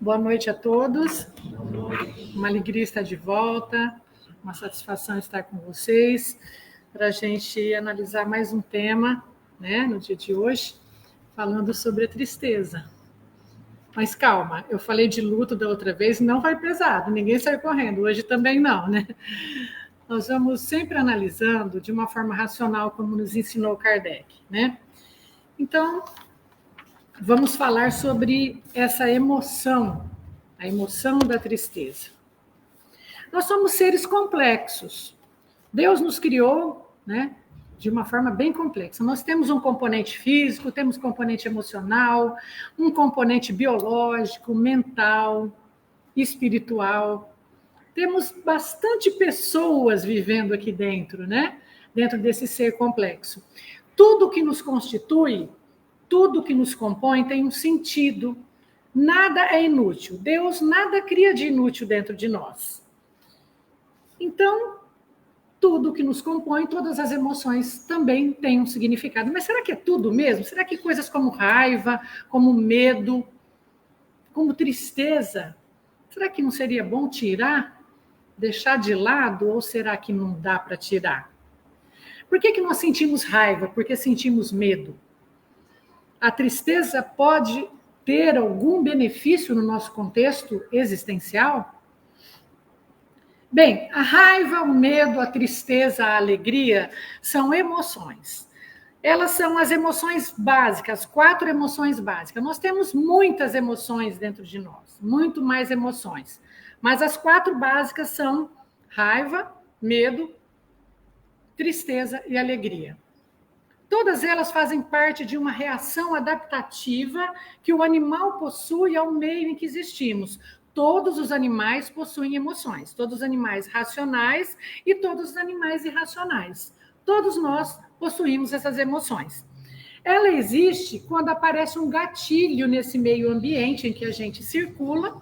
Boa noite a todos. Uma alegria estar de volta, uma satisfação estar com vocês para a gente analisar mais um tema, né, no dia de hoje, falando sobre a tristeza. Mas calma, eu falei de luto da outra vez, não vai pesado, ninguém saiu correndo, hoje também não, né? Nós vamos sempre analisando de uma forma racional, como nos ensinou Kardec, né? Então, vamos falar sobre essa emoção, a emoção da tristeza. Nós somos seres complexos. Deus nos criou, né, de uma forma bem complexa. Nós temos um componente físico, temos componente emocional, um componente biológico, mental, espiritual. Temos bastante pessoas vivendo aqui dentro, né? Dentro desse ser complexo. Tudo que nos constitui, tudo que nos compõe tem um sentido. Nada é inútil. Deus nada cria de inútil dentro de nós. Então, tudo que nos compõe, todas as emoções também têm um significado. Mas será que é tudo mesmo? Será que coisas como raiva, como medo, como tristeza, será que não seria bom tirar, deixar de lado, ou será que não dá para tirar? Por que nós sentimos raiva? Porque sentimos medo. A tristeza pode ter algum benefício no nosso contexto existencial? Bem, a raiva, o medo, a tristeza, a alegria são emoções. Elas são as emoções básicas, 4 emoções básicas. Nós temos muitas emoções dentro de nós, muito mais emoções. Mas as 4 básicas são raiva, medo, tristeza e alegria. Todas elas fazem parte de uma reação adaptativa que o animal possui ao meio em que existimos. Todos os animais possuem emoções, todos os animais racionais e todos os animais irracionais. Todos nós possuímos essas emoções. Ela existe quando aparece um gatilho nesse meio ambiente em que a gente circula,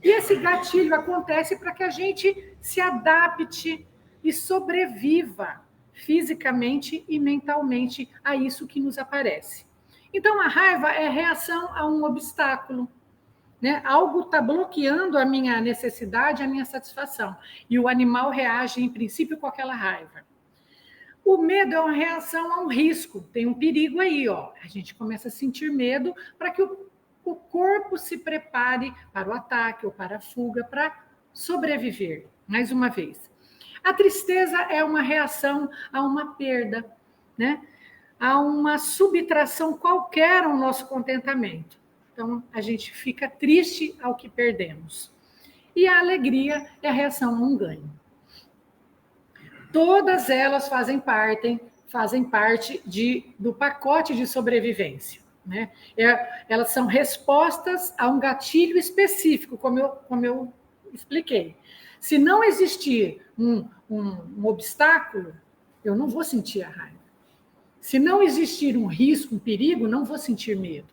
e esse gatilho acontece para que a gente se adapte e sobreviva fisicamente e mentalmente a isso que nos aparece. Então, a raiva é reação a um obstáculo, né? Algo está bloqueando a minha necessidade, a minha satisfação. E o animal reage, em princípio, com aquela raiva. O medo é uma reação a um risco. Tem um perigo aí, ó. A gente começa a sentir medo para que o corpo se prepare para o ataque ou para a fuga, para sobreviver. Mais uma vez. A tristeza é uma reação a uma perda, né? A uma subtração qualquer ao nosso contentamento. Então, a gente fica triste ao que perdemos. E a alegria é a reação a um ganho. Todas elas fazem parte do pacote de sobrevivência, né? Elas são respostas a um gatilho específico, como eu expliquei. Se não existir um obstáculo, eu não vou sentir a raiva. Se não existir um risco, um perigo, não vou sentir medo.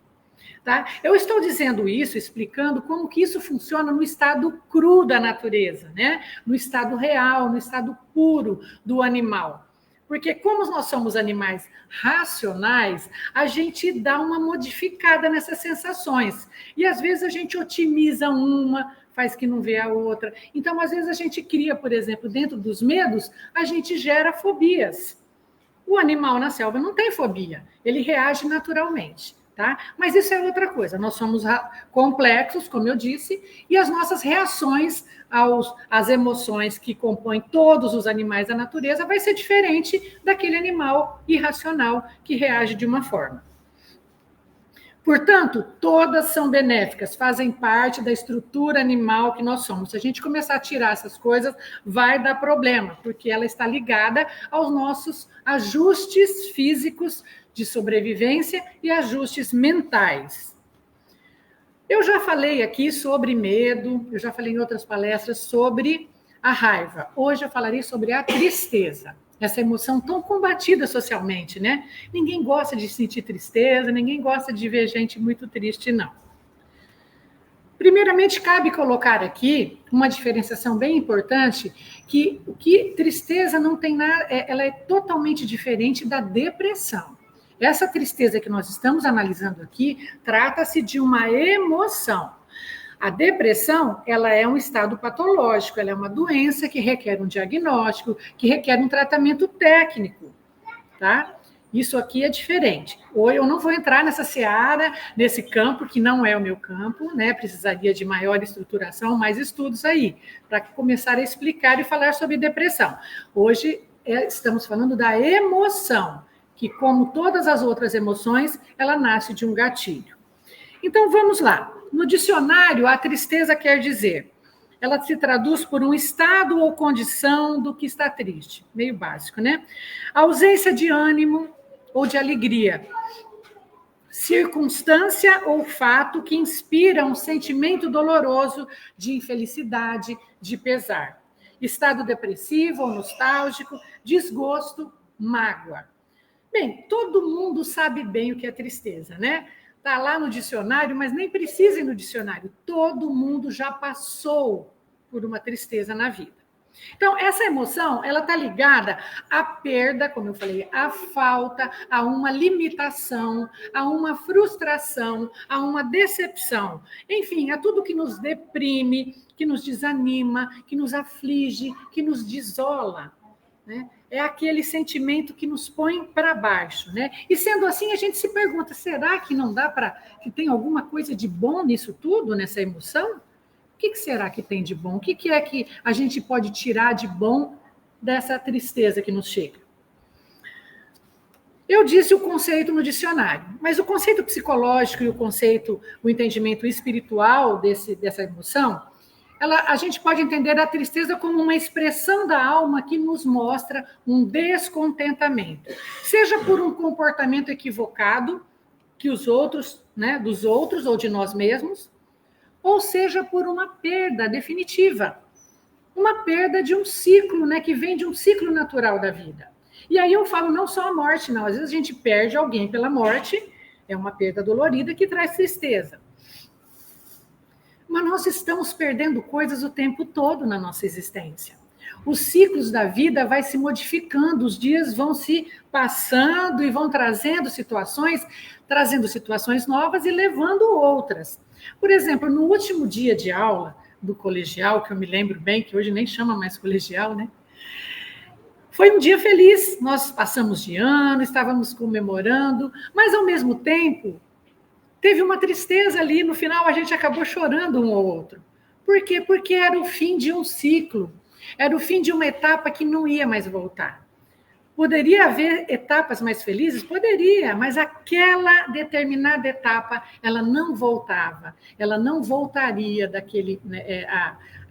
Tá? Eu estou dizendo isso, explicando como que isso funciona no estado cru da natureza, né? No estado real, no estado puro do animal. Porque como nós somos animais racionais, a gente dá uma modificada nessas sensações. E às vezes a gente otimiza uma, faz que não vê a outra. Então, às vezes a gente cria, por exemplo, dentro dos medos, a gente gera fobias. O animal na selva não tem fobia, ele reage naturalmente. Tá? Mas isso é outra coisa. Nós somos complexos, como eu disse, e as nossas reações às emoções que compõem todos os animais da natureza vai ser diferente daquele animal irracional que reage de uma forma. Portanto, todas são benéficas, fazem parte da estrutura animal que nós somos. Se a gente começar a tirar essas coisas, vai dar problema, porque ela está ligada aos nossos ajustes físicos de sobrevivência e ajustes mentais. Eu já falei aqui sobre medo, eu já falei em outras palestras sobre a raiva. Hoje eu falarei sobre a tristeza, essa emoção tão combatida socialmente, né? Ninguém gosta de sentir tristeza, ninguém gosta de ver gente muito triste, não. Primeiramente, cabe colocar aqui uma diferenciação bem importante, que tristeza não tem nada, ela é totalmente diferente da depressão. Essa tristeza que nós estamos analisando aqui trata-se de uma emoção. A depressão, ela é um estado patológico, ela é uma doença que requer um diagnóstico, que requer um tratamento técnico, tá? Isso aqui é diferente. Hoje eu não vou entrar nessa seara, nesse campo, que não é o meu campo, né? Precisaria de maior estruturação, mais estudos aí, para começar a explicar e falar sobre depressão. Hoje estamos falando da emoção, que, como todas as outras emoções, ela nasce de um gatilho. Então, vamos lá. No dicionário, a tristeza quer dizer, ela se traduz por um estado ou condição do que está triste. Meio básico, né? A ausência de ânimo ou de alegria. Circunstância ou fato que inspira um sentimento doloroso de infelicidade, de pesar. Estado depressivo ou nostálgico, desgosto, mágoa. Bem, todo mundo sabe bem o que é tristeza, né? Está lá no dicionário, mas nem precisa ir no dicionário. Todo mundo já passou por uma tristeza na vida. Então, essa emoção, ela está ligada à perda, como eu falei, à falta, a uma limitação, a uma frustração, a uma decepção. Enfim, a tudo que nos deprime, que nos desanima, que nos aflige, que nos desola, né? É aquele sentimento que nos põe para baixo, né? E sendo assim, a gente se pergunta, será que não dá para... que tem alguma coisa de bom nisso tudo, nessa emoção? O que será que tem de bom? O que é que a gente pode tirar de bom dessa tristeza que nos chega? Eu disse o conceito no dicionário, mas o conceito psicológico e o entendimento espiritual dessa emoção, a gente pode entender a tristeza como uma expressão da alma que nos mostra um descontentamento, seja por um comportamento equivocado que os outros, né, dos outros ou de nós mesmos, ou seja por uma perda definitiva, uma perda de um ciclo, né, que vem de um ciclo natural da vida. E aí eu falo não só a morte, não. Às vezes a gente perde alguém pela morte, é uma perda dolorida que traz tristeza. Mas nós estamos perdendo coisas o tempo todo na nossa existência. Os ciclos da vida vai se modificando, os dias vão se passando e vão trazendo situações novas e levando outras. Por exemplo, no último dia de aula do colegial, que eu me lembro bem, que hoje nem chama mais colegial, né? Foi um dia feliz, nós passamos de ano, estávamos comemorando, mas ao mesmo tempo teve uma tristeza ali, no final a gente acabou chorando um ao outro. Por quê? Porque era o fim de um ciclo, era o fim de uma etapa que não ia mais voltar. Poderia haver etapas mais felizes? Poderia, mas aquela determinada etapa, ela não voltava, ela não voltaria daquele... Né,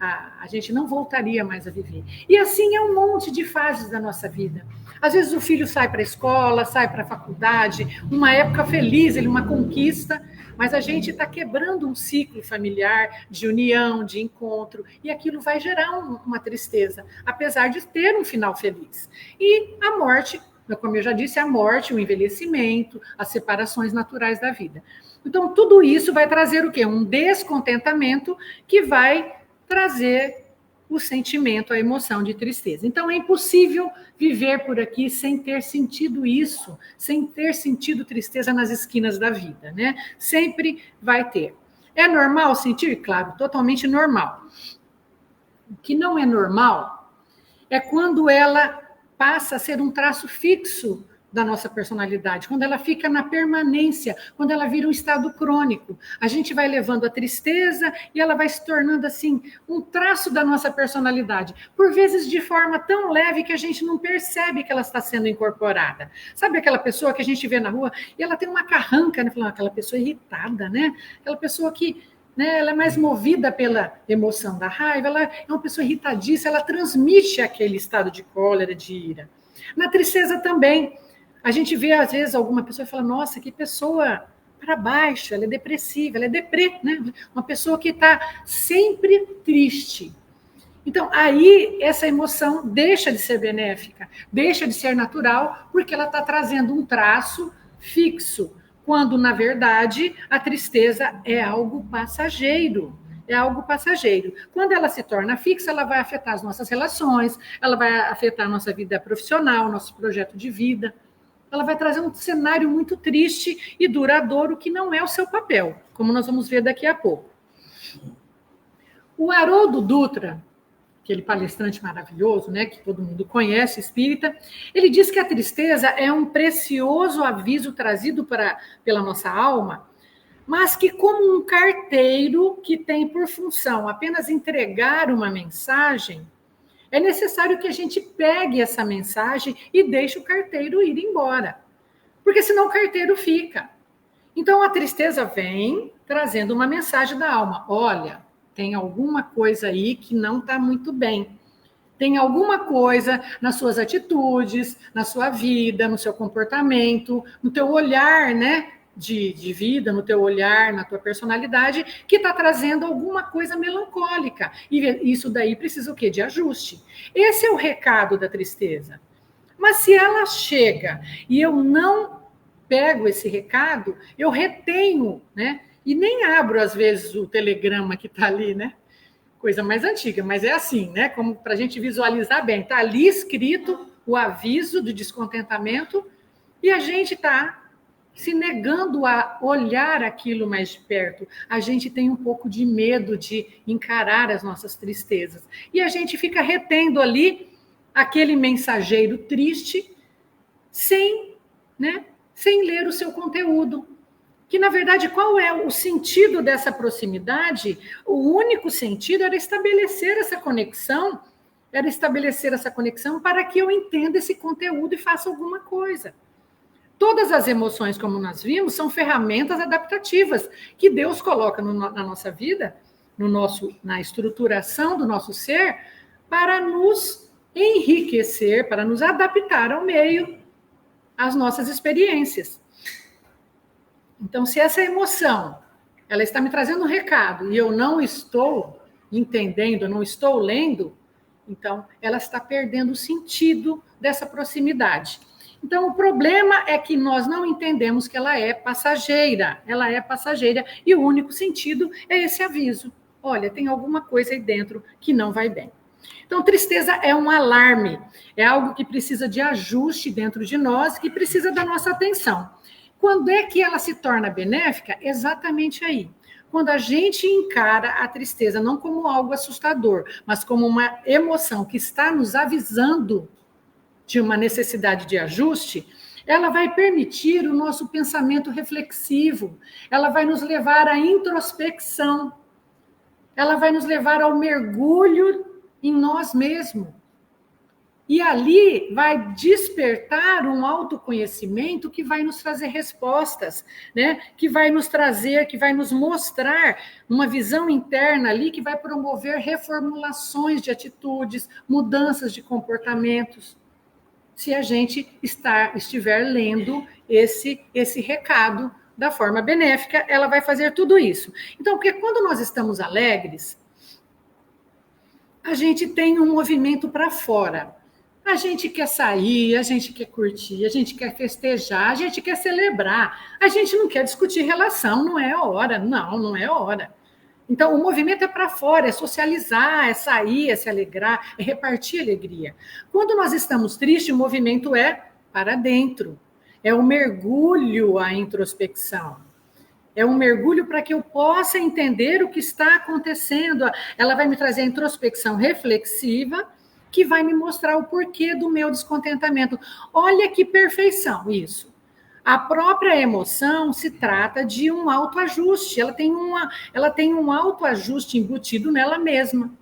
a gente não voltaria mais a viver. E assim é um monte de fases da nossa vida. Às vezes o filho sai para a escola, sai para a faculdade, uma época feliz, uma conquista, mas a gente está quebrando um ciclo familiar de união, de encontro, e aquilo vai gerar uma tristeza, apesar de ter um final feliz. E a morte, como eu já disse, a morte, o envelhecimento, as separações naturais da vida. Então, tudo isso vai trazer o quê? Um descontentamento que vai trazer o sentimento, a emoção de tristeza. Então, é impossível viver por aqui sem ter sentido isso, sem ter sentido tristeza nas esquinas da vida, né? Sempre vai ter. É normal sentir? Claro, totalmente normal. O que não é normal é quando ela passa a ser um traço fixo da nossa personalidade, quando ela fica na permanência, quando ela vira um estado crônico. A gente vai levando a tristeza e ela vai se tornando assim um traço da nossa personalidade, por vezes de forma tão leve que a gente não percebe que ela está sendo incorporada. Sabe aquela pessoa que a gente vê na rua e ela tem uma carranca, né? Falando, aquela pessoa irritada, né? Aquela pessoa que, né, ela é mais movida pela emoção da raiva, ela é uma pessoa irritadiça, ela transmite aquele estado de cólera, de ira. Na tristeza também. A gente vê, às vezes, alguma pessoa e fala, nossa, que pessoa para baixo, ela é depressiva, ela é deprê, né? Uma pessoa que está sempre triste. Então, aí, essa emoção deixa de ser benéfica, deixa de ser natural, porque ela está trazendo um traço fixo, quando, na verdade, a tristeza é algo passageiro. É algo passageiro. Quando ela se torna fixa, ela vai afetar as nossas relações, ela vai afetar a nossa vida profissional, nosso projeto de vida. Ela vai trazer um cenário muito triste e duradouro que não é o seu papel, como nós vamos ver daqui a pouco. O Haroldo Dutra, aquele palestrante maravilhoso, né, que todo mundo conhece, espírita, ele diz que a tristeza é um precioso aviso trazido pela nossa alma, mas que como um carteiro que tem por função apenas entregar uma mensagem, é necessário que a gente pegue essa mensagem e deixe o carteiro ir embora, porque senão o carteiro fica. Então a tristeza vem trazendo uma mensagem da alma. Olha, tem alguma coisa aí que não está muito bem. Tem alguma coisa nas suas atitudes, na sua vida, no seu comportamento, no teu olhar, né, de vida, no teu olhar, na tua personalidade, que está trazendo alguma coisa melancólica. E isso daí precisa o quê? De ajuste. Esse é o recado da tristeza. Mas se ela chega e eu não pego esse recado, eu retenho, né? E nem abro, às vezes, o telegrama que está ali, né? Coisa mais antiga, mas é assim, né? Como para a gente visualizar bem. Está ali escrito o aviso de descontentamento e a gente está se negando a olhar aquilo mais de perto. A gente tem um pouco de medo de encarar as nossas tristezas. E a gente fica retendo ali aquele mensageiro triste sem, né, sem ler o seu conteúdo. Que, na verdade, qual é o sentido dessa proximidade? O único sentido era estabelecer essa conexão para que eu entenda esse conteúdo e faça alguma coisa. Todas as emoções, como nós vimos, são ferramentas adaptativas que Deus coloca na nossa vida, na estruturação do nosso ser, para nos enriquecer, para nos adaptar ao meio, às nossas experiências. Então, se essa emoção, ela está me trazendo um recado e eu não estou entendendo, não estou lendo, então ela está perdendo o sentido dessa proximidade. Então, o problema é que nós não entendemos que ela é passageira e o único sentido é esse aviso. Olha, tem alguma coisa aí dentro que não vai bem. Então, tristeza é um alarme, é algo que precisa de ajuste dentro de nós, que precisa da nossa atenção. Quando é que ela se torna benéfica? Exatamente aí. Quando a gente encara a tristeza não como algo assustador, mas como uma emoção que está nos avisando de uma necessidade de ajuste, ela vai permitir o nosso pensamento reflexivo, ela vai nos levar à introspecção, ela vai nos levar ao mergulho em nós mesmos. E ali vai despertar um autoconhecimento que vai nos trazer respostas, né? Que vai nos trazer, que vai nos mostrar uma visão interna ali que vai promover reformulações de atitudes, mudanças de comportamentos. Se a gente estiver lendo esse recado da forma benéfica, ela vai fazer tudo isso. Então, porque quando nós estamos alegres, a gente tem um movimento para fora. A gente quer sair, a gente quer curtir, a gente quer festejar, a gente quer celebrar. A gente não quer discutir relação, não é hora. Não é hora. Então, o movimento é para fora, é socializar, é sair, é se alegrar, é repartir alegria. Quando nós estamos tristes, o movimento é para dentro. É um mergulho à introspecção. É um mergulho para que eu possa entender o que está acontecendo. Ela vai me trazer a introspecção reflexiva, que vai me mostrar o porquê do meu descontentamento. Olha que perfeição isso. A própria emoção se trata de um autoajuste. Ela tem um autoajuste embutido nela mesma.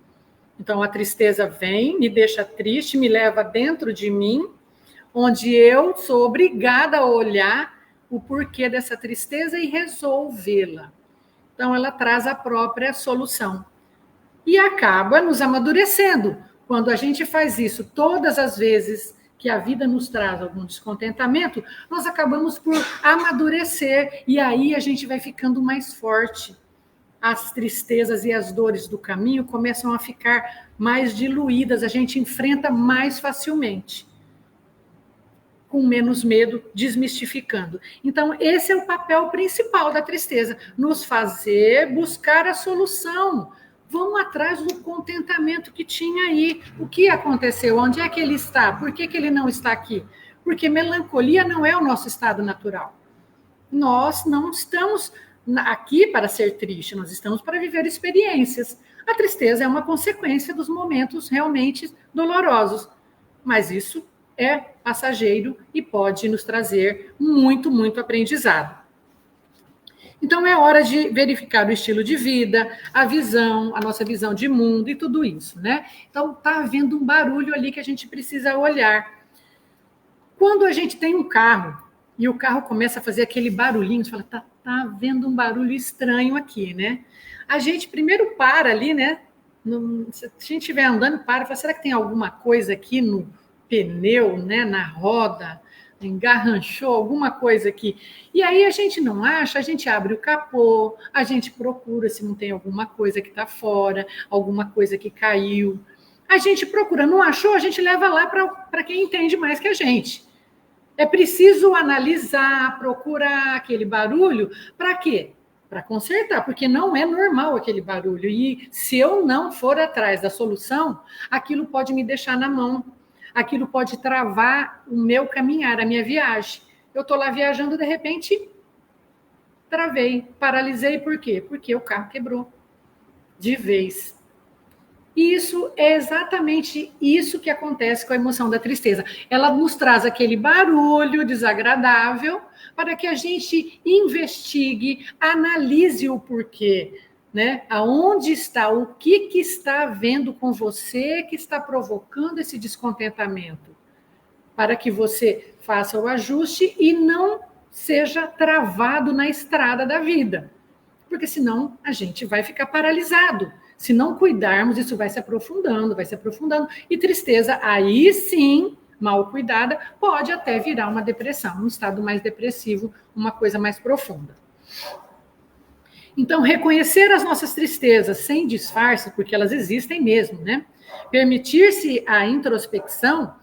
Então, a tristeza vem, me deixa triste, me leva dentro de mim, onde eu sou obrigada a olhar o porquê dessa tristeza e resolvê-la. Então, ela traz a própria solução. E acaba nos amadurecendo. Quando a gente faz isso todas as vezes que a vida nos traz algum descontentamento, nós acabamos por amadurecer e aí a gente vai ficando mais forte. As tristezas e as dores do caminho começam a ficar mais diluídas, a gente enfrenta mais facilmente, com menos medo, desmistificando. Então, esse é o papel principal da tristeza, nos fazer buscar a solução. Vamos atrás do contentamento que tinha aí. O que aconteceu? Onde é que ele está? Por que ele não está aqui? Porque melancolia não é o nosso estado natural. Nós não estamos aqui para ser triste, nós estamos para viver experiências. A tristeza é uma consequência dos momentos realmente dolorosos, mas isso é passageiro e pode nos trazer muito, muito aprendizado. Então é hora de verificar o estilo de vida, a visão, a nossa visão de mundo e tudo isso, né? Então tá havendo um barulho ali que a gente precisa olhar. Quando a gente tem um carro e o carro começa a fazer aquele barulhinho, você fala, tá havendo um barulho estranho aqui, né? A gente primeiro para ali, né? Se a gente estiver andando, para e fala, será que tem alguma coisa aqui no pneu, né? Na roda? Engarranchou alguma coisa aqui. E aí a gente não acha, a gente abre o capô, a gente procura se não tem alguma coisa que está fora, alguma coisa que caiu. A gente procura, não achou, a gente leva lá para quem entende mais que a gente. É preciso analisar, procurar aquele barulho, para quê? Para consertar, porque não é normal aquele barulho. E se eu não for atrás da solução, aquilo pode me deixar na mão. Aquilo pode travar o meu caminhar, a minha viagem. Eu estou lá viajando, de repente, travei, paralisei. Por quê? Porque o carro quebrou de vez. E isso é exatamente isso que acontece com a emoção da tristeza. Ela nos traz aquele barulho desagradável para que a gente investigue, analise o porquê, né? Aonde está, o que está havendo com você que está provocando esse descontentamento, para que você faça o ajuste e não seja travado na estrada da vida, porque senão a gente vai ficar paralisado. Se não cuidarmos, isso vai se aprofundando, e tristeza, aí sim, mal cuidada, pode até virar uma depressão, um estado mais depressivo, uma coisa mais profunda. Então, reconhecer as nossas tristezas sem disfarce, porque elas existem mesmo, né? Permitir-se a introspecção,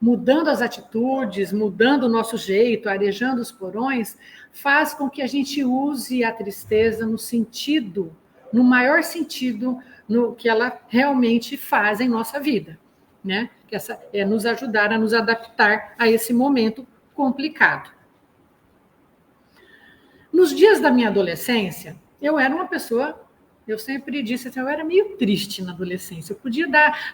mudando as atitudes, mudando o nosso jeito, arejando os porões, faz com que a gente use a tristeza no maior sentido no que ela realmente faz em nossa vida, né? Que essa é nos ajudar a nos adaptar a esse momento complicado. Nos dias da minha adolescência, eu era uma pessoa, eu sempre disse assim, eu era meio triste na adolescência. Eu podia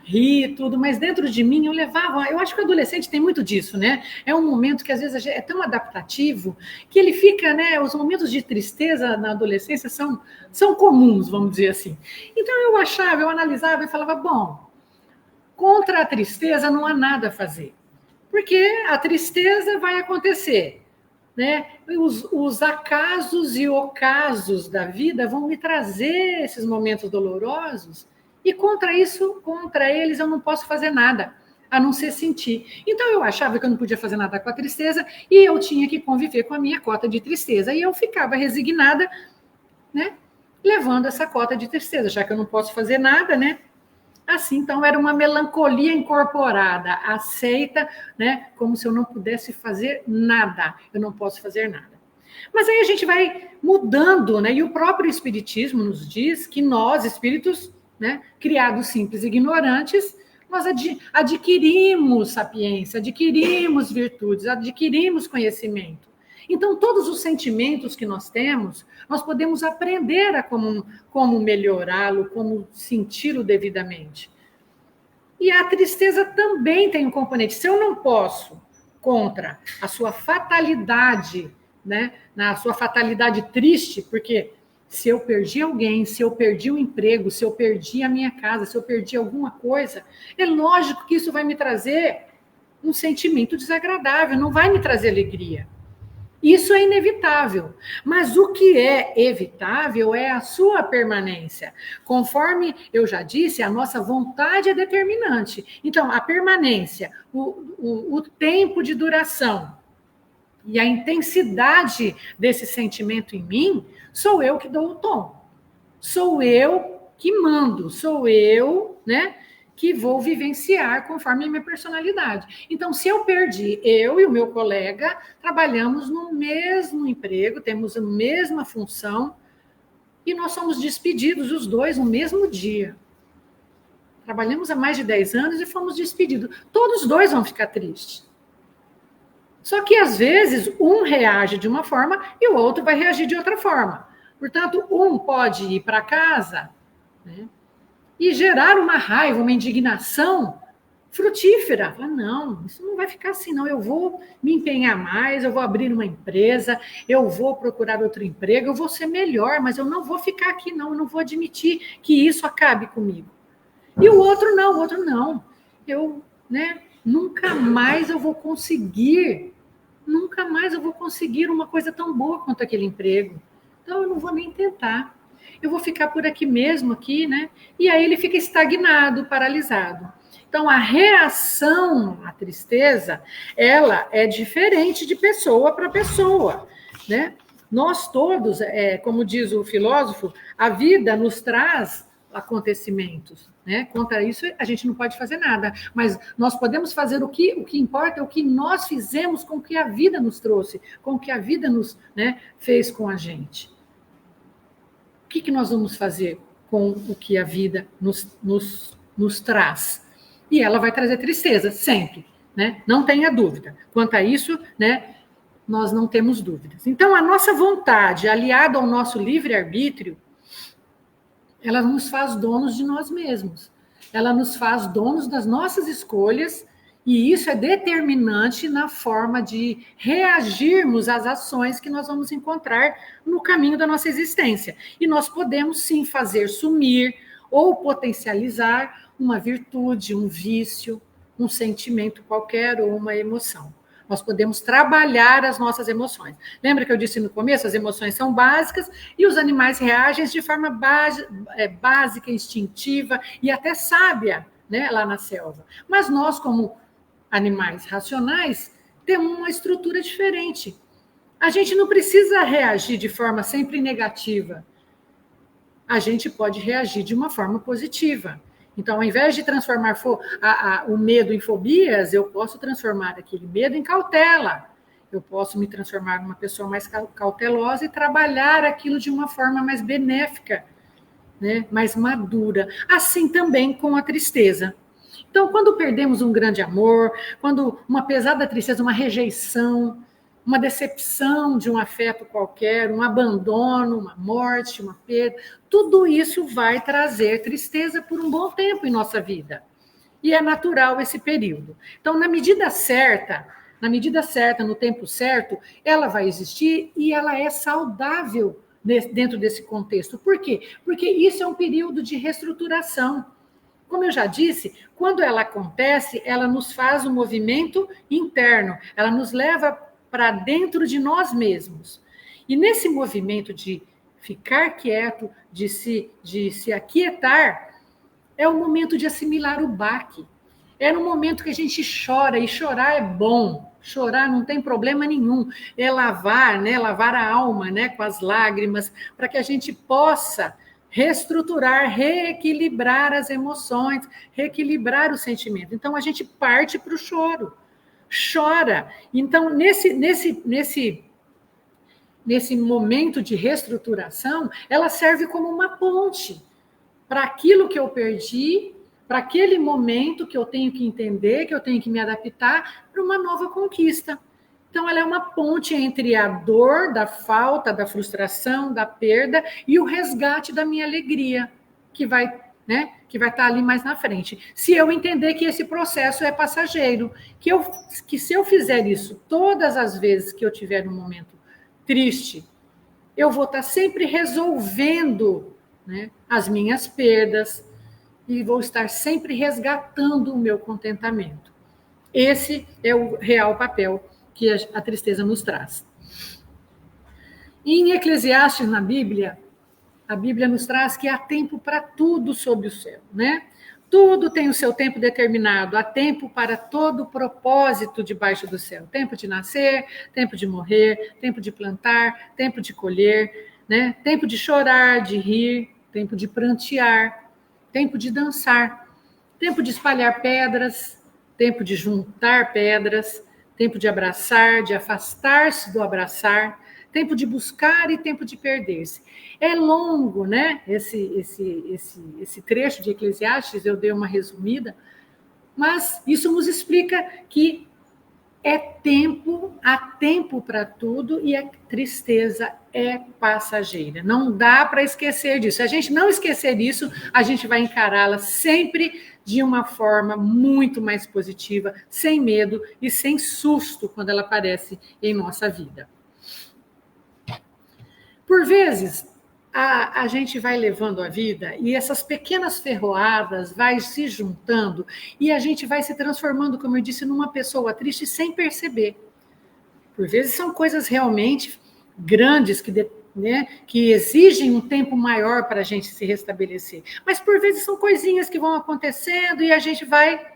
rir e tudo, mas dentro de mim eu levava. Eu acho que o adolescente tem muito disso, né? É um momento que às vezes é tão adaptativo que ele fica, né? Os momentos de tristeza na adolescência são comuns, vamos dizer assim. Então eu achava, eu analisava e falava, bom, contra a tristeza não há nada a fazer, porque a tristeza vai acontecer. Né? Os acasos e ocasos da vida vão me trazer esses momentos dolorosos e contra eles eu não posso fazer nada, a não ser sentir. Então eu achava que eu não podia fazer nada com a tristeza e eu tinha que conviver com a minha cota de tristeza e eu ficava resignada, né? Levando essa cota de tristeza, já que eu não posso fazer nada, né? Assim, então, era uma melancolia incorporada, aceita, né, como se eu não pudesse fazer nada, eu não posso fazer nada. Mas aí a gente vai mudando, né, e o próprio Espiritismo nos diz que nós, espíritos, né, criados simples e ignorantes, nós adquirimos sapiência, adquirimos virtudes, adquirimos conhecimento. Então, todos os sentimentos que nós temos, nós podemos aprender a como melhorá-lo, como senti-lo devidamente. E a tristeza também tem um componente. Se eu não posso, contra a sua fatalidade, né, na sua fatalidade triste, porque se eu perdi alguém, se eu perdi o emprego, se eu perdi a minha casa, se eu perdi alguma coisa, é lógico que isso vai me trazer um sentimento desagradável, não vai me trazer alegria. Isso é inevitável, mas o que é evitável é a sua permanência. Conforme eu já disse, a nossa vontade é determinante. Então, a permanência, o tempo de duração e a intensidade desse sentimento em mim, sou eu que dou o tom. Sou eu que mando, sou eu, né, que vou vivenciar conforme a minha personalidade. Então, se eu perdi, eu e o meu colega trabalhamos no mesmo emprego, temos a mesma função, e nós somos despedidos, os dois, no mesmo dia. Trabalhamos há mais de 10 anos e fomos despedidos. Todos os dois vão ficar tristes. Só que, às vezes, um reage de uma forma e o outro vai reagir de outra forma. Portanto, um pode ir para casa, né, e gerar uma raiva, uma indignação frutífera. Não, isso não vai ficar assim, não. Eu vou me empenhar mais, eu vou abrir uma empresa, eu vou procurar outro emprego, eu vou ser melhor, mas eu não vou ficar aqui, não. Eu não vou admitir que isso acabe comigo. E o outro não. Eu, nunca mais eu vou conseguir uma coisa tão boa quanto aquele emprego. Então, eu não vou nem tentar. Eu vou ficar por aqui mesmo, E aí ele fica estagnado, paralisado. Então, a reação à tristeza, ela é diferente de pessoa para pessoa, Nós todos, como diz o filósofo, a vida nos traz acontecimentos, Contra isso, a gente não pode fazer nada, mas nós podemos fazer o que importa é o que nós fizemos com o que a vida nos trouxe, com o que a vida nos fez com a gente. O que nós vamos fazer com o que a vida nos traz? E ela vai trazer tristeza, sempre, Não tenha dúvida. Quanto a isso, nós não temos dúvidas. Então, a nossa vontade, aliada ao nosso livre-arbítrio, ela nos faz donos de nós mesmos. Ela nos faz donos das nossas escolhas, e isso é determinante na forma de reagirmos às ações que nós vamos encontrar no caminho da nossa existência. E nós podemos, sim, fazer sumir ou potencializar uma virtude, um vício, um sentimento qualquer ou uma emoção. Nós podemos trabalhar as nossas emoções. Lembra que eu disse no começo, as emoções são básicas e os animais reagem de forma básica, instintiva e até sábia, lá na selva. Mas nós, como animais racionais, temos uma estrutura diferente. A gente não precisa reagir de forma sempre negativa. A gente pode reagir de uma forma positiva. Então, ao invés de transformar o medo em fobias, eu posso transformar aquele medo em cautela. Eu posso me transformar numa pessoa mais cautelosa e trabalhar aquilo de uma forma mais benéfica, mais madura. Assim também com a tristeza. Então, quando perdemos um grande amor, quando uma pesada tristeza, uma rejeição, uma decepção de um afeto qualquer, um abandono, uma morte, uma perda, tudo isso vai trazer tristeza por um bom tempo em nossa vida. E é natural esse período. Então, na medida certa, no tempo certo, ela vai existir e ela é saudável dentro desse contexto. Por quê? Porque isso é um período de reestruturação. Como eu já disse, quando ela acontece, ela nos faz um movimento interno, ela nos leva para dentro de nós mesmos. E nesse movimento de ficar quieto, de se aquietar, é o momento de assimilar o baque. É no momento que a gente chora, e chorar é bom. Chorar não tem problema nenhum. É lavar, lavar a alma, com as lágrimas, para que a gente possa reestruturar, reequilibrar as emoções, reequilibrar o sentimento. Então, a gente parte para o choro. Chora. Então, nesse momento de reestruturação, ela serve como uma ponte para aquilo que eu perdi, para aquele momento que eu tenho que entender, que eu tenho que me adaptar para uma nova conquista. Então, ela é uma ponte entre a dor, da falta, da frustração, da perda e o resgate da minha alegria, que vai estar ali mais na frente. Se eu entender que esse processo é passageiro, que se eu fizer isso todas as vezes que eu tiver um momento triste, eu vou estar sempre resolvendo as minhas perdas e vou estar sempre resgatando o meu contentamento. Esse é o real papel que a tristeza nos traz. Em Eclesiastes, na Bíblia, a Bíblia nos traz que há tempo para tudo sob o céu, Tudo tem o seu tempo determinado, há tempo para todo propósito debaixo do céu. Tempo de nascer, tempo de morrer, tempo de plantar, tempo de colher, Tempo de chorar, de rir, tempo de prantear, tempo de dançar, tempo de espalhar pedras, tempo de juntar pedras, tempo de abraçar, de afastar-se do abraçar, tempo de buscar e tempo de perder-se. É longo, esse trecho de Eclesiastes, eu dei uma resumida, mas isso nos explica que é tempo, há tempo para tudo e a tristeza é passageira. Não dá para esquecer disso. Se a gente não esquecer disso, a gente vai encará-la sempre de uma forma muito mais positiva, sem medo e sem susto quando ela aparece em nossa vida. Por vezes, a gente vai levando a vida e essas pequenas ferroadas vai se juntando e a gente vai se transformando, como eu disse, numa pessoa triste sem perceber. Por vezes são coisas realmente grandes que exigem um tempo maior para a gente se restabelecer. Mas por vezes são coisinhas que vão acontecendo e a gente vai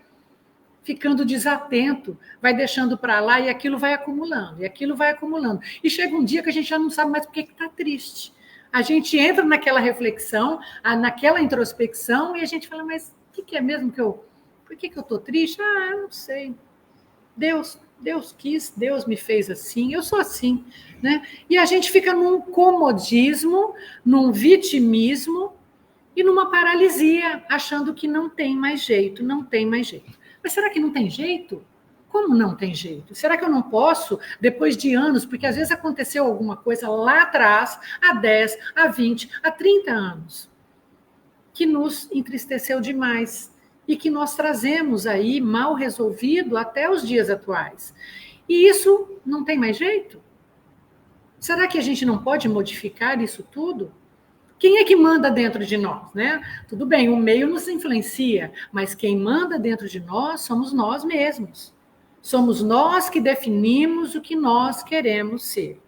ficando desatento, vai deixando para lá e aquilo vai acumulando, e aquilo vai acumulando. E chega um dia que a gente já não sabe mais por que está triste. A gente entra naquela reflexão, naquela introspecção, e a gente fala, mas o que é mesmo que eu... Por que eu estou triste? Eu não sei. Deus quis, Deus me fez assim, eu sou assim, né? E a gente fica num comodismo, num vitimismo e numa paralisia, achando que não tem mais jeito, não tem mais jeito. Mas será que não tem jeito? Como não tem jeito? Será que eu não posso, depois de anos, porque às vezes aconteceu alguma coisa lá atrás, há 10, há 20, há 30 anos, que nos entristeceu demais e que nós trazemos aí mal resolvido até os dias atuais. E isso não tem mais jeito? Será que a gente não pode modificar isso tudo? Quem é que manda dentro de nós, né? Tudo bem, o meio nos influencia, mas quem manda dentro de nós somos nós mesmos. Somos nós que definimos o que nós queremos ser.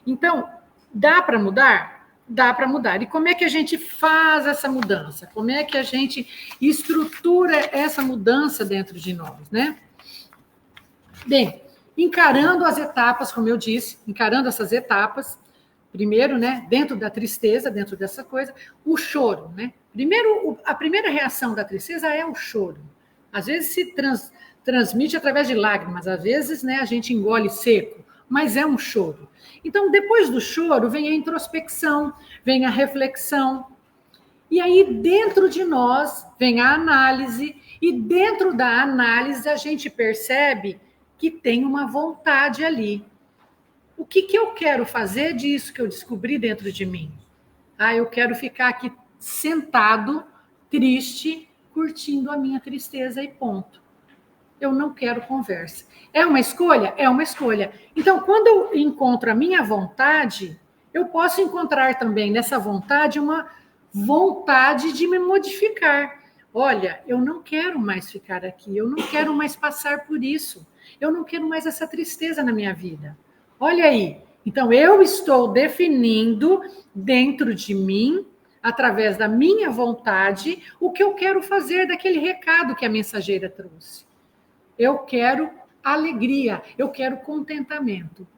Então, dá para mudar? Dá para mudar. E como é que a gente faz essa mudança? Como é que a gente estrutura essa mudança dentro de nós, né? Bem, encarando as etapas, como eu disse, encarando essas etapas, primeiro, né, dentro da tristeza, dentro dessa coisa, o choro, né? Primeiro, a primeira reação da tristeza é o choro. Às vezes se transmite através de lágrimas, às vezes, né, a gente engole seco, mas é um choro. Então, depois do choro, vem a introspecção, vem a reflexão. E aí, dentro de nós, vem a análise, e dentro da análise, a gente percebe que tem uma vontade ali. O que eu quero fazer disso que eu descobri dentro de mim? Eu quero ficar aqui sentado, triste, curtindo a minha tristeza e ponto. Eu não quero conversa. É uma escolha? É uma escolha. Então, quando eu encontro a minha vontade, eu posso encontrar também nessa vontade uma vontade de me modificar. Olha, eu não quero mais ficar aqui, eu não quero mais passar por isso, eu não quero mais essa tristeza na minha vida. Olha aí. Então, eu estou definindo dentro de mim, através da minha vontade, o que eu quero fazer daquele recado que a mensageira trouxe. Eu quero alegria, eu quero contentamento.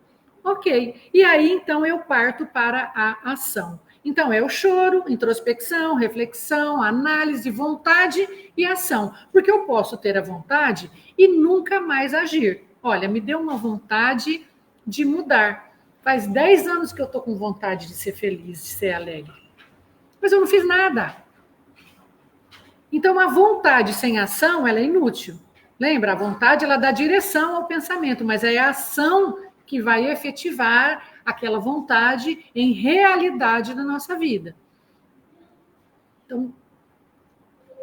Ok. E aí, então, eu parto para a ação. Então, é o choro, introspecção, reflexão, análise, vontade e ação. Porque eu posso ter a vontade e nunca mais agir. Olha, me deu uma vontade de mudar. Faz 10 anos que eu estou com vontade de ser feliz, de ser alegre. Mas eu não fiz nada. Então, a vontade sem ação, ela é inútil. Lembra? A vontade, ela dá direção ao pensamento, mas é a ação que vai efetivar aquela vontade em realidade na nossa vida. Então,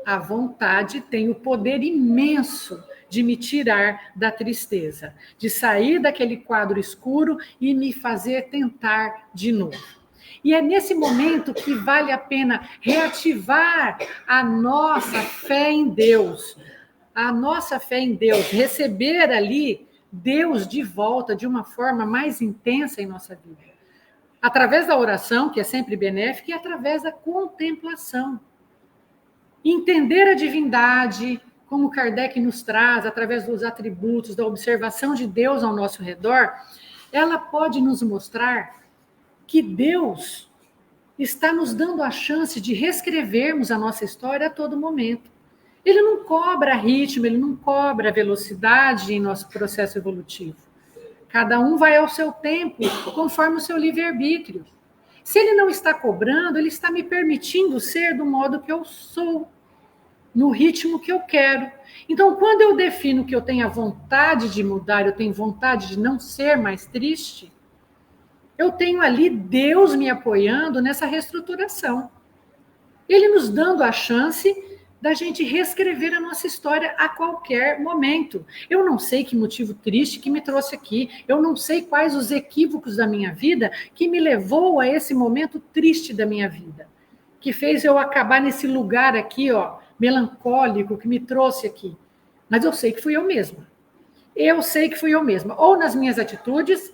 a vontade tem o poder imenso de me tirar da tristeza, de sair daquele quadro escuro e me fazer tentar de novo. E é nesse momento que vale a pena reativar a nossa fé em Deus. A nossa fé em Deus, receber ali Deus de volta de uma forma mais intensa em nossa vida. Através da oração, que é sempre benéfica, e através da contemplação. Entender a divindade, como Kardec nos traz, através dos atributos, da observação de Deus ao nosso redor, ela pode nos mostrar que Deus está nos dando a chance de reescrevermos a nossa história a todo momento. Ele não cobra ritmo, ele não cobra velocidade em nosso processo evolutivo. Cada um vai ao seu tempo, conforme o seu livre-arbítrio. Se ele não está cobrando, ele está me permitindo ser do modo que eu sou. no ritmo que eu quero. Então, quando eu defino que eu tenho a vontade de mudar, eu tenho vontade de não ser mais triste, eu tenho ali Deus me apoiando nessa reestruturação. Ele nos dando a chance da gente reescrever a nossa história a qualquer momento. Eu não sei que motivo triste que me trouxe aqui, eu não sei quais os equívocos da minha vida que me levou a esse momento triste da minha vida, que fez eu acabar nesse lugar aqui, ó, melancólico, que me trouxe aqui. Mas eu sei que fui eu mesma. Eu sei que fui eu mesma, ou nas minhas atitudes,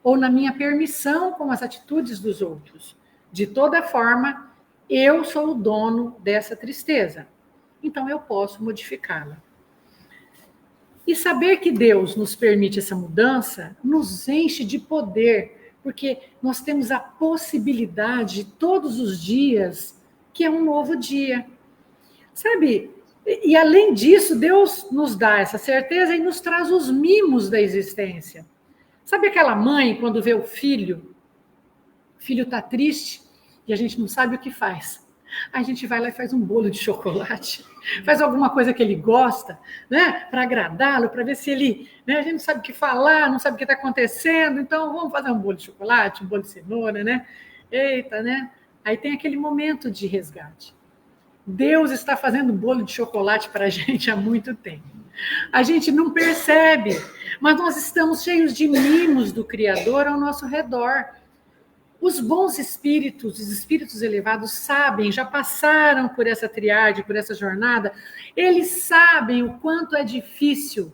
ou na minha permissão com as atitudes dos outros. De toda forma, eu sou o dono dessa tristeza. Então eu posso modificá-la. E saber que Deus nos permite essa mudança nos enche de poder, porque nós temos a possibilidade todos os dias que é um novo dia. Sabe? E além disso, Deus nos dá essa certeza e nos traz os mimos da existência. Sabe aquela mãe, quando vê o filho está triste e a gente não sabe o que faz. A gente vai lá e faz um bolo de chocolate, faz alguma coisa que ele gosta, né, para agradá-lo, para ver se ele, né, a gente não sabe o que falar, não sabe o que está acontecendo, então vamos fazer um bolo de chocolate, um bolo de cenoura, né? Eita, né? Aí tem aquele momento de resgate. Deus está fazendo bolo de chocolate para a gente há muito tempo. A gente não percebe, mas nós estamos cheios de mimos do Criador ao nosso redor. Os bons espíritos, os espíritos elevados sabem, já passaram por essa triade, por essa jornada, eles sabem o quanto é difícil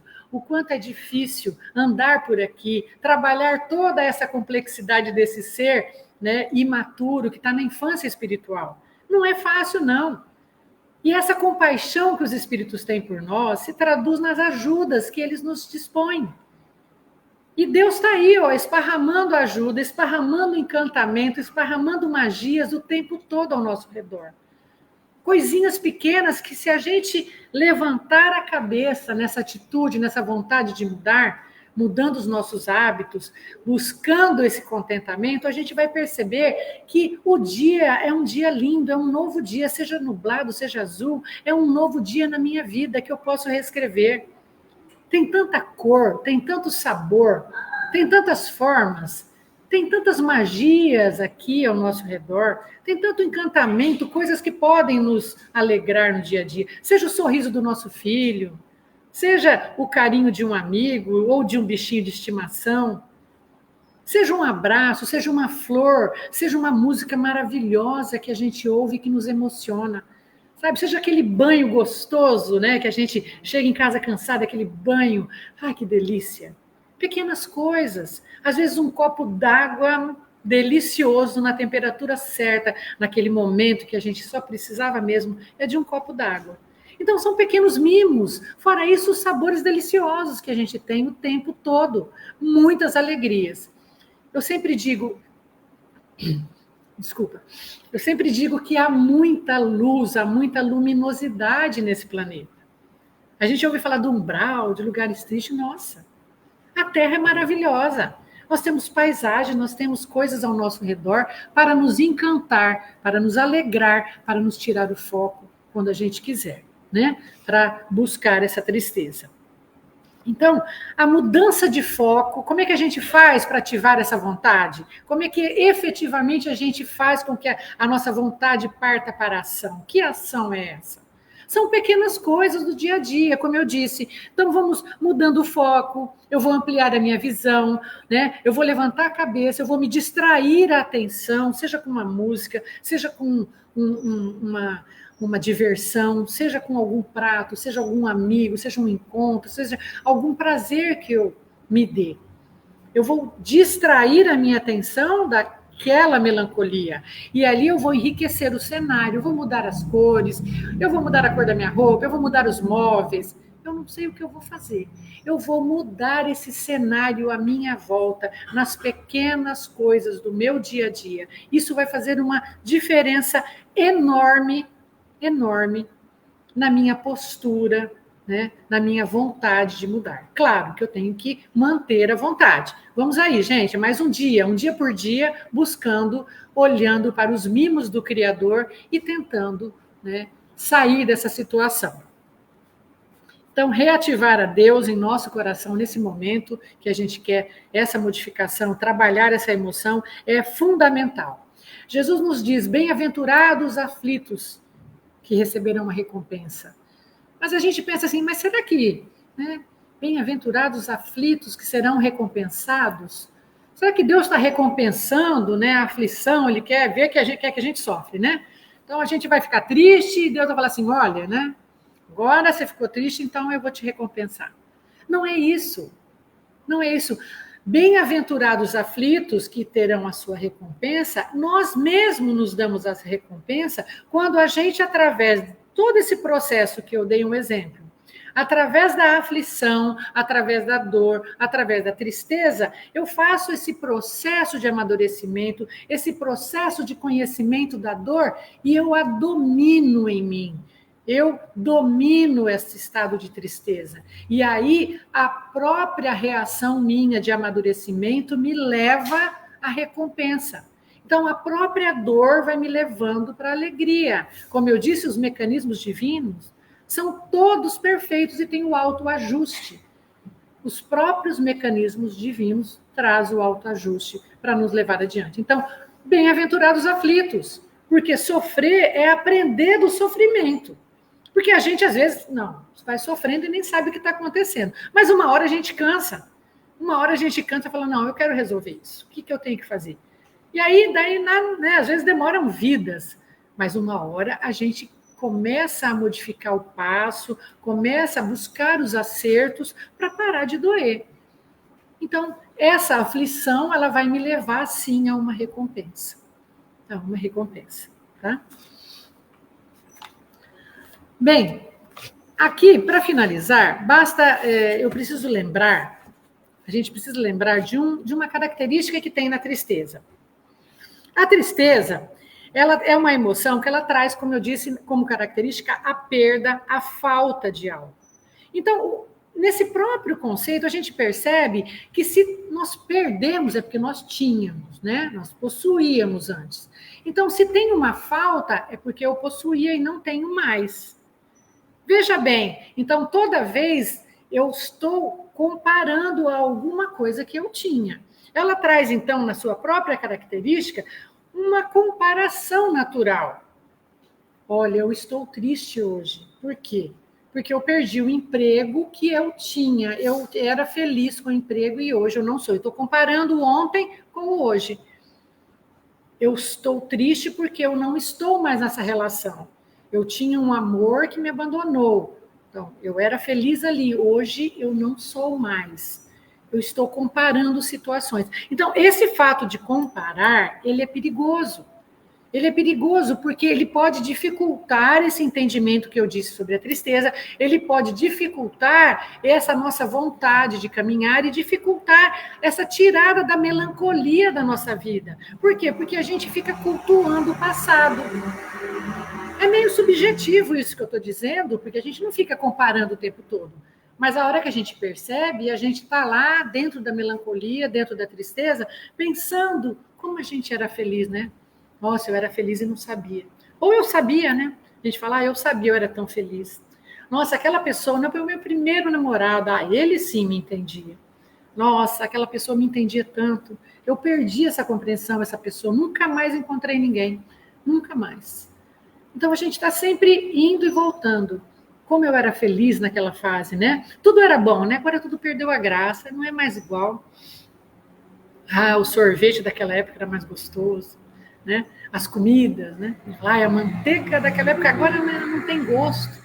andar por aqui, trabalhar toda essa complexidade desse ser, né, imaturo, que está na infância espiritual. Não é fácil, não. E essa compaixão que os espíritos têm por nós se traduz nas ajudas que eles nos dispõem. E Deus está aí, ó, esparramando ajuda, esparramando encantamento, esparramando magias o tempo todo ao nosso redor. Coisinhas pequenas que, se a gente levantar a cabeça nessa atitude, nessa vontade de mudar, mudando os nossos hábitos, buscando esse contentamento, a gente vai perceber que o dia é um dia lindo, é um novo dia, seja nublado, seja azul, é um novo dia na minha vida que eu posso reescrever. Tem tanta cor, tem tanto sabor, tem tantas formas, tem tantas magias aqui ao nosso redor, tem tanto encantamento, coisas que podem nos alegrar no dia a dia. Seja o sorriso do nosso filho, seja o carinho de um amigo ou de um bichinho de estimação, seja um abraço, seja uma flor, seja uma música maravilhosa que a gente ouve e que nos emociona. Sabe, seja aquele banho gostoso, né? Que a gente chega em casa cansado, aquele banho. Ai, que delícia. Pequenas coisas. Às vezes um copo d'água delicioso, na temperatura certa, naquele momento que a gente só precisava mesmo, é de um copo d'água. Então, são pequenos mimos. Fora isso, os sabores deliciosos que a gente tem o tempo todo. Muitas alegrias. Eu sempre digo... Desculpa. Eu sempre digo que há muita luz, há muita luminosidade nesse planeta. A gente ouve falar do umbral, de lugares tristes. Nossa, a Terra é maravilhosa. Nós temos paisagem, nós temos coisas ao nosso redor para nos encantar, para nos alegrar, para nos tirar o foco quando a gente quiser, né? Para buscar essa tristeza. Então, a mudança de foco, como é que a gente faz para ativar essa vontade? Como é que efetivamente a gente faz com que a nossa vontade parta para a ação? Que ação é essa? São pequenas coisas do dia a dia, como eu disse. Então, vamos mudando o foco, eu vou ampliar a minha visão, né? Eu vou levantar a cabeça, eu vou me distrair a atenção, seja com uma música, seja com uma diversão, seja com algum prato, seja algum amigo, seja um encontro, seja algum prazer que eu me dê. Eu vou distrair a minha atenção daquela melancolia. E ali eu vou enriquecer o cenário, eu vou mudar as cores, eu vou mudar a cor da minha roupa, eu vou mudar os móveis. Eu não sei o que eu vou fazer. Eu vou mudar esse cenário à minha volta, nas pequenas coisas do meu dia a dia. Isso vai fazer uma diferença enorme na minha postura, né, na minha vontade de mudar. Claro que eu tenho que manter a vontade. Vamos aí, gente, mais um dia por dia, buscando, olhando para os mimos do Criador e tentando, né, sair dessa situação. Então, reativar a Deus em nosso coração nesse momento que a gente quer essa modificação, trabalhar essa emoção, é fundamental. Jesus nos diz, bem-aventurados os aflitos que receberão a recompensa. Mas a gente pensa assim, mas será que, né, bem-aventurados os aflitos que serão recompensados? Será que Deus está recompensando, né, a aflição? Ele quer ver que quer que a gente sofre, né? Então a gente vai ficar triste e Deus vai falar assim, olha, né? Agora você ficou triste, então eu vou te recompensar. Não é isso. Não é isso. Bem-aventurados os aflitos que terão a sua recompensa, nós mesmos nos damos essa recompensa quando a gente, através de todo esse processo que eu dei um exemplo, através da aflição, através da dor, através da tristeza, eu faço esse processo de amadurecimento, esse processo de conhecimento da dor e eu a domino em mim. Eu domino esse estado de tristeza. E aí, a própria reação minha de amadurecimento me leva à recompensa. Então, a própria dor vai me levando para a alegria. Como eu disse, os mecanismos divinos são todos perfeitos e têm o autoajuste. Os próprios mecanismos divinos trazem o autoajuste para nos levar adiante. Então, bem-aventurados aflitos, porque sofrer é aprender do sofrimento. Porque a gente, às vezes, não, vai sofrendo e nem sabe o que está acontecendo. Mas uma hora a gente cansa. Uma hora a gente cansa e fala, não, eu quero resolver isso. O que eu tenho que fazer? E aí, né, às vezes demoram vidas. Mas uma hora a gente começa a modificar o passo, começa a buscar os acertos para parar de doer. Então, essa aflição, ela vai me levar, sim, a uma recompensa. A uma recompensa, tá? Bem, aqui, para finalizar, eu preciso lembrar, a gente precisa lembrar de uma característica que tem na tristeza. A tristeza, ela é uma emoção que ela traz, como eu disse, como característica a perda, a falta de algo. Então, nesse próprio conceito, a gente percebe que se nós perdemos, é porque nós tínhamos, né? Nós possuíamos antes. Então, se tem uma falta, é porque eu possuía e não tenho mais. Veja bem, então toda vez eu estou comparando a alguma coisa que eu tinha. Ela traz, então, na sua própria característica, uma comparação natural. Olha, eu estou triste hoje. Por quê? Porque eu perdi o emprego que eu tinha. Eu era feliz com o emprego e hoje eu não sou. Eu estou comparando ontem com o hoje. Eu estou triste porque eu não estou mais nessa relação. Eu tinha um amor que me abandonou. Então, eu era feliz ali. Hoje, eu não sou mais. Eu estou comparando situações. Então, esse fato de comparar, ele é perigoso. Ele é perigoso porque ele pode dificultar esse entendimento que eu disse sobre a tristeza, ele pode dificultar essa nossa vontade de caminhar e dificultar essa tirada da melancolia da nossa vida. Por quê? Porque a gente fica cultuando o passado. É meio subjetivo isso que eu estou dizendo, porque a gente não fica comparando o tempo todo. Mas a hora que a gente percebe, a gente está lá dentro da melancolia, dentro da tristeza, pensando como a gente era feliz, né? Nossa, eu era feliz e não sabia. Ou eu sabia, né? A gente fala, eu sabia, eu era tão feliz. Nossa, aquela pessoa não foi o meu primeiro namorado. Ele sim me entendia. Nossa, aquela pessoa me entendia tanto. Eu perdi essa compreensão, essa pessoa. Nunca mais encontrei ninguém. Nunca mais. Então, a gente está sempre indo e voltando. Como eu era feliz naquela fase, né? Tudo era bom, né? Agora tudo perdeu a graça, não é mais igual. O sorvete daquela época era mais gostoso, né? As comidas, né? A manteiga daquela época agora não tem gosto.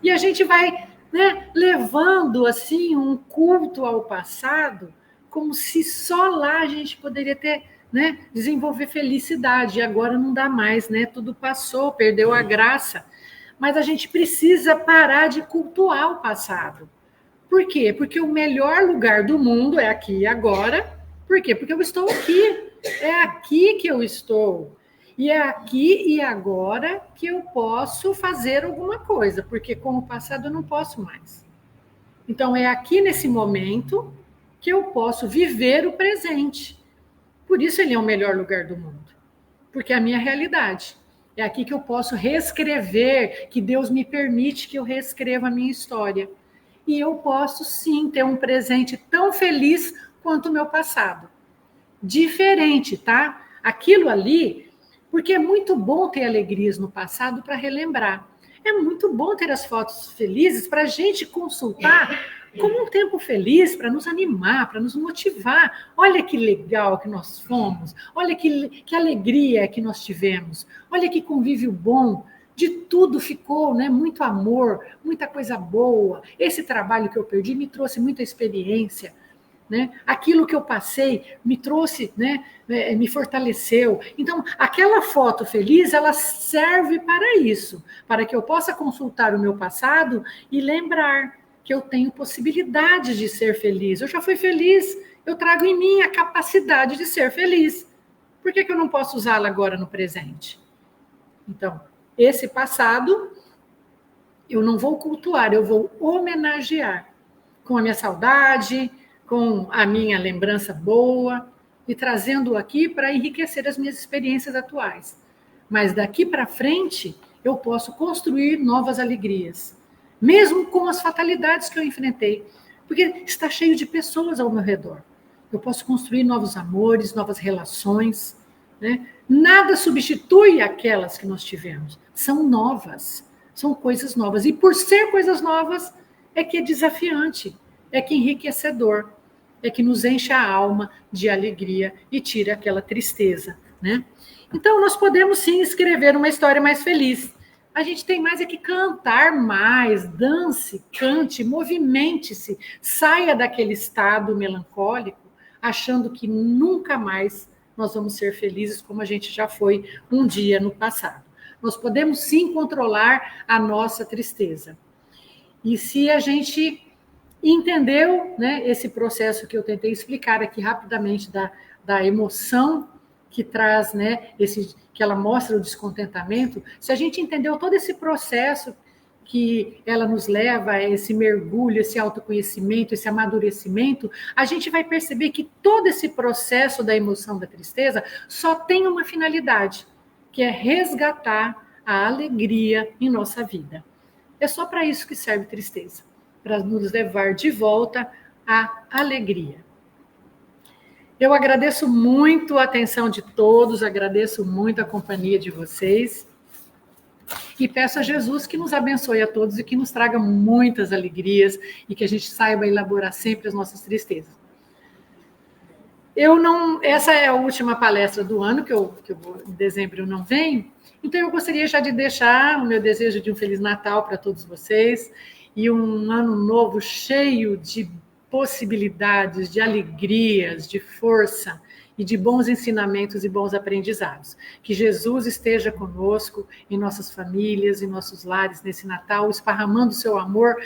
E a gente vai, né, levando, assim, um culto ao passado, como se só lá a gente poderia ter... né, desenvolver felicidade, e agora não dá mais, né? Tudo passou, perdeu a graça. Mas a gente precisa parar de cultuar o passado. Por quê? Porque o melhor lugar do mundo é aqui e agora. Por quê? Porque eu estou aqui. É aqui que eu estou. E é aqui e agora que eu posso fazer alguma coisa, porque com o passado eu não posso mais. Então é aqui nesse momento que eu posso viver o presente. Por isso ele é o melhor lugar do mundo, porque é a minha realidade. É aqui que eu posso reescrever, que Deus me permite que eu reescreva a minha história. E eu posso, sim, ter um presente tão feliz quanto o meu passado. Diferente, tá? Aquilo ali, porque é muito bom ter alegrias no passado para relembrar. É muito bom ter as fotos felizes para a gente consultar como um tempo feliz, para nos animar, para nos motivar. Olha que legal que nós fomos, olha que alegria que nós tivemos, olha que convívio bom. De tudo ficou, né? Muito amor, muita coisa boa. Esse trabalho que eu perdi me trouxe muita experiência. Né? Aquilo que eu passei me trouxe, né, me fortaleceu. Então, aquela foto feliz, ela serve para isso, para que eu possa consultar o meu passado e lembrar que eu tenho possibilidades de ser feliz. Eu já fui feliz, eu trago em mim a capacidade de ser feliz. Por que eu não posso usá-la agora no presente? Então, esse passado eu não vou cultuar, eu vou homenagear com a minha saudade, com a minha lembrança boa e trazendo aqui para enriquecer as minhas experiências atuais. Mas daqui para frente, eu posso construir novas alegrias, mesmo com as fatalidades que eu enfrentei, porque está cheio de pessoas ao meu redor. Eu posso construir novos amores, novas relações, né? Nada substitui aquelas que nós tivemos. São novas, são coisas novas. E por ser coisas novas, é que é desafiante, é que é enriquecedor, é que nos enche a alma de alegria e tira aquela tristeza, né? Então, nós podemos sim escrever uma história mais feliz. A gente tem mais é que cantar mais, dance, cante, movimente-se, saia daquele estado melancólico, achando que nunca mais nós vamos ser felizes como a gente já foi um dia no passado. Nós podemos sim controlar a nossa tristeza. E se a gente entendeu, né, esse processo que eu tentei explicar aqui rapidamente da emoção que traz, né, que ela mostra o descontentamento, se a gente entendeu todo esse processo que ela nos leva a esse mergulho, esse autoconhecimento, esse amadurecimento, a gente vai perceber que todo esse processo da emoção da tristeza só tem uma finalidade, que é resgatar a alegria em nossa vida. É só para isso que serve tristeza, para nos levar de volta à alegria. Eu agradeço muito a atenção de todos, agradeço muito a companhia de vocês e peço a Jesus que nos abençoe a todos e que nos traga muitas alegrias e que a gente saiba elaborar sempre as nossas tristezas. Essa é a última palestra do ano, que em dezembro eu não venho, então eu gostaria já de deixar o meu desejo de um Feliz Natal para todos vocês e um ano novo cheio de possibilidades, de alegrias, de força e de bons ensinamentos e bons aprendizados. Que Jesus esteja conosco, em nossas famílias, em nossos lares nesse Natal, esparramando o seu amor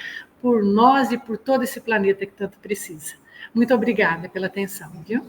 por nós e por todo esse planeta que tanto precisa. Muito obrigada pela atenção, viu?